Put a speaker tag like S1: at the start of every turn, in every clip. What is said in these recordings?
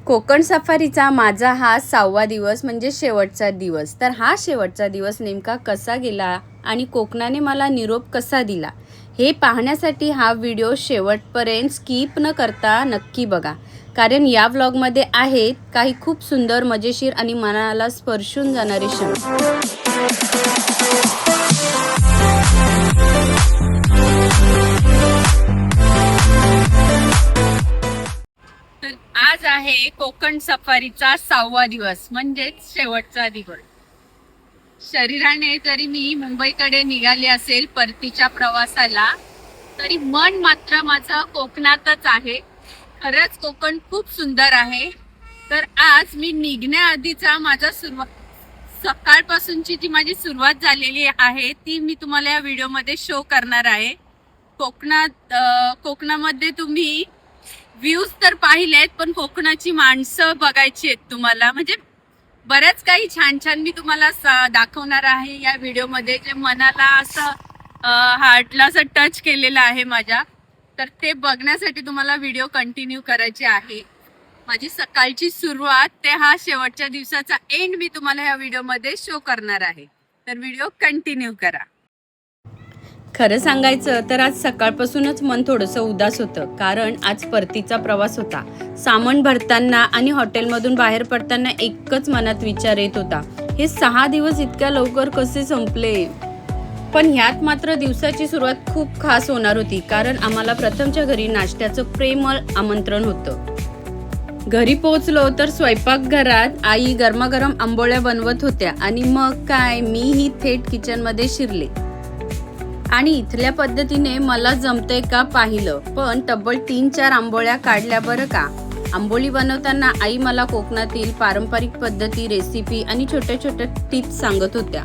S1: कोकण सफारीचा माझा हा 6वा दिवस म्हणजे शेवटचा दिवस. तर हा शेवटचा दिवस नेमका कसा गेला आणि कोकणाने मला निरोप कसा दिला, हे पाहण्यासाठी हा व्हिडिओ शेवटपर्यंत स्किप न करता नक्की बघा. कारण या व्लॉगमध्ये आहेत काही खूप सुंदर, मजेशीर आणि मनाला स्पर्शून जाणारे क्षण. तर आज आहे कोकण सफारीचा 6वा दिवस म्हणजेच शेवटचा दिवस. शरीराने जरी मी मुंबईकडे निघाले असेल परतीच्या प्रवासाला, तरी मन मात्र माझं कोकणातच आहे. खरंच कोकण खूप सुंदर आहे. तर आज मी निघण्याआधीचा माझा सकाळपासूनची जी माझी सुरुवात झालेली आहे ती मी तुम्हाला या व्हिडिओमध्ये शो करणार आहे. कोकणामध्ये तुम्ही व्ह्यूज तर पाहिलेत, पण कोकणाची माणसं बघायची आहेत तुम्हाला. म्हणजे बऱ्याच काही छान छान मी तुम्हाला दाखवणार आहे या व्हिडिओमध्ये, जे मनाला असं हार्टला असं टच केलेलं आहे माझ्या. तर ते बघण्यासाठी तुम्हाला व्हिडिओ कंटिन्यू करायचे आहे. माझी सकाळची सुरुवात ते हा शेवटच्या दिवसाचा एंड मी तुम्हाला या व्हिडिओमध्ये शो करणार आहे. तर व्हिडिओ कंटिन्यू करा. खरं सांगायचं तर आज सकाळपासूनच मन थोडंसं उदास होतं, कारण आज परतीचा प्रवास होता. सामान भरताना आणि हॉटेलमधून बाहेर पडताना एकच मनात विचार येत होता, हे 6 दिवस इतक्या लवकर कसे संपले. पण ह्यात मात्र दिवसाची सुरुवात खूप खास होणार होती, कारण आम्हाला प्रथमच्या घरी नाश्त्याचं प्रेमळ आमंत्रण होतं. घरी पोहोचलो तर स्वयंपाकघरात आई गरमागरम आंबोळ्या बनवत होत्या आणि मग काय, मीही थेट किचनमध्ये शिरले आणि इथल्या पद्धतीने मला जमतंय का पाहिलं. पण तब्बल 3-4 आंबोळ्या काढल्या बरं का. आंबोळी बनवताना आई मला कोकणातील पारंपरिक पद्धती, रेसिपी आणि छोट्या छोट्या टिप्स सांगत होत्या.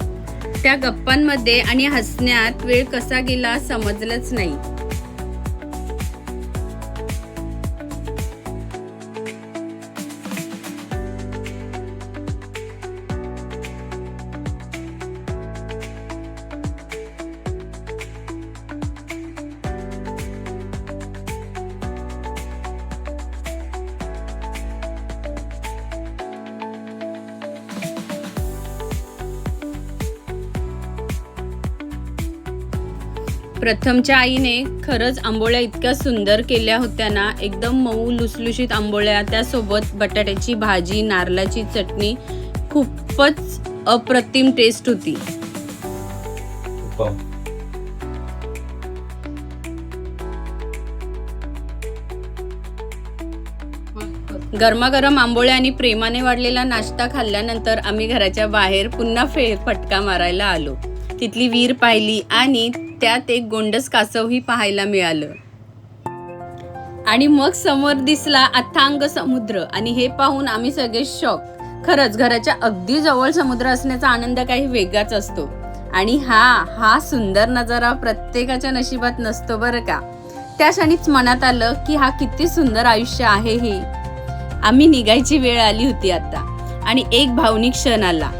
S1: त्या गप्पांमध्ये आणि हसण्यात वेळ कसा गेला समजलंच नाही. प्रथमच्या आईने खरंच आंबोळ्या इतक्या सुंदर केल्या होत्या ना, एकदम मऊ लुसलुशीत आंबोळ्या, त्यासोबत बटाट्याची भाजी, नारळाची चटणी, खूपच अप्रतिम टेस्ट होती. गरमागरम आंबोळ्या आणि प्रेमाने वाढलेला नाश्ता खाल्ल्यानंतर आम्ही घराच्या बाहेर पुन्हा फटका मारायला आलो. तिथली विहीर पाहिली आणि त्यात एक गोंडस कासवही पाहायला मिळालं. आणि मग समोर दिसला अथांग समुद्र आणि हे पाहून आम्ही सगळे शॉक. खरंच घराच्या अगदी जवळ समुद्र असण्याचा आनंद काही वेगळाच असतो. आणि हा सुंदर नजारा प्रत्येकाच्या नशिबात नसतो बरं का. त्या क्षणीच मनात आलं की हा किती सुंदर आयुष्य आहे हे. आम्ही निघायची वेळ आली होती आता आणि एक भावनिक क्षण आला.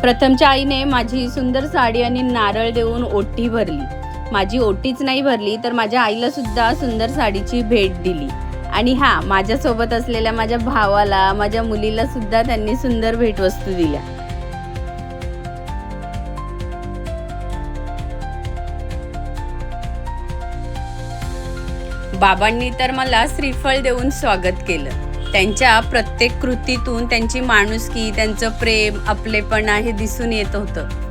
S1: प्रथमच्या आईने माझी सुंदर साडी आणि नारळ देऊन ओटी भरली. माझी ओटीच नाही भरली तर माझ्या आईला सुद्धा सुंदर साडीची भेट दिली. आणि माझ्यासोबत असलेल्या माझ्या भावाला, माझ्या मुलीला सुद्धा त्यांनी सुंदर भेटवस्तू दिल्या. बाबांनी तर मला श्रीफळ देऊन स्वागत केलं. त्यांच्या प्रत्येक कृतीतून त्यांची माणुसकी, त्यांचं प्रेम, आपलेपणा हे दिसून येत होतं.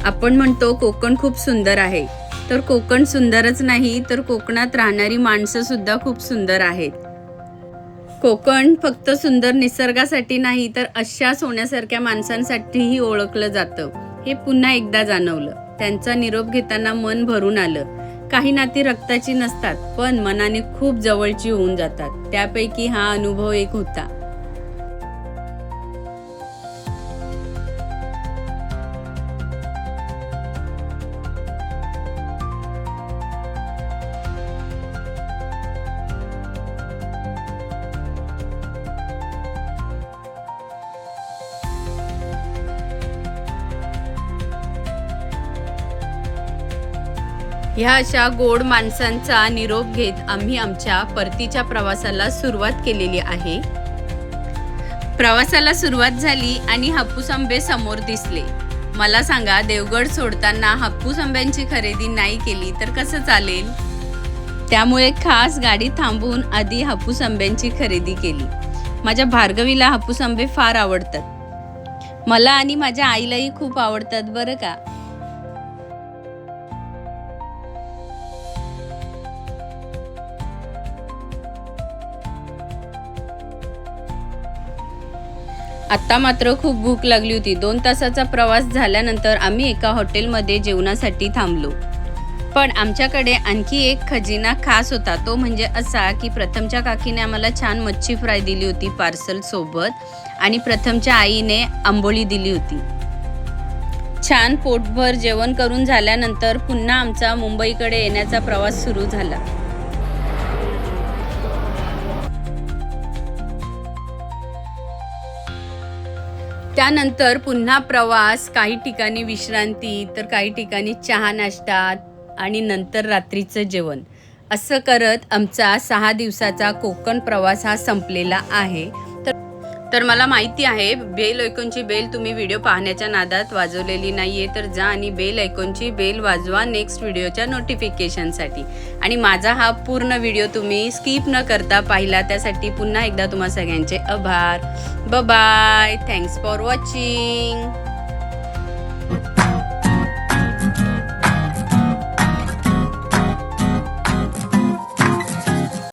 S1: आपण म्हणतो कोकण खूप सुंदर आहे, तर कोकण सुंदरच नाही तर कोकणात राहणारी माणसं सुद्धा खूप सुंदर आहेत. कोकण फक्त सुंदर निसर्गासाठी नाही तर अशा सोन्यासारख्या माणसांसाठीही ओळखलं जातं हे पुन्हा एकदा जाणवलं. त्यांचा निरोप घेताना मन भरून आलं. काही नाती रक्ताची नसतात पण मनाने खूप जवळची होऊन जातात. त्यापैकी हा अनुभव एक होता. ह्या अशा गोड माणसांचा निरोप घेत आम्ही आमच्या परतीच्या प्रवासाला सुरुवात केलेली आहे. प्रवासाला सुरुवात झाली आणि हापूस आंबे समोर दिसले. मला सांगा, देवगड सोडताना हापूस आंब्यांची खरेदी नाही केली तर कसं चालेल? त्यामुळे खास गाडी थांबवून आधी हापूस आंब्यांची खरेदी केली. माझ्या भार्गवीला हापूस आंबे फार आवडतात. मला आणि माझ्या आईलाही खूप आवडतात बरं का. आत्ता मात्र खूप भूक लागली होती. 2 तासाचा प्रवास झाल्यानंतर आम्ही एका हॉटेलमध्ये जेवणासाठी थांबलो. पण आमच्याकडे आणखी एक खजिना खास होता. तो म्हणजे असा की प्रथमच्या काकीने आम्हाला छान मच्छी फ्राय दिली होती पार्सल सोबत आणि प्रथमच्या आईने आंबोळी दिली होती. छान पोटभर जेवण करून झाल्यानंतर पुन्हा आमचा मुंबईकडे येण्याचा प्रवास सुरू झाला. त्यानंतर पुन्हा प्रवास, काही ठिकाणी विश्रांती तर काही ठिकाणी चहा नाश्ता आणि नंतर रात्रीचं जेवण. असं करत आमचा 6 दिवसाचा कोकण प्रवास हा संपलेला आहे. तर मला माहिती आहे बेल ऐकॉनची बेल तुम्ही व्हिडिओ पाहण्याच्या नादात वाजवलेली नाहीये, तर जा आणि बेल ऐकॉनची बेल वाजवा नेक्स्ट व्हिडिओच्या नोटिफिकेशनसाठी. आणि माझा हा पूर्ण व्हिडिओ तुम्ही स्किप न करता पाहिला त्यासाठी पुन्हा एकदा तुम्हा सगळ्यांचे आभार. Bye bye. Thanks for watching.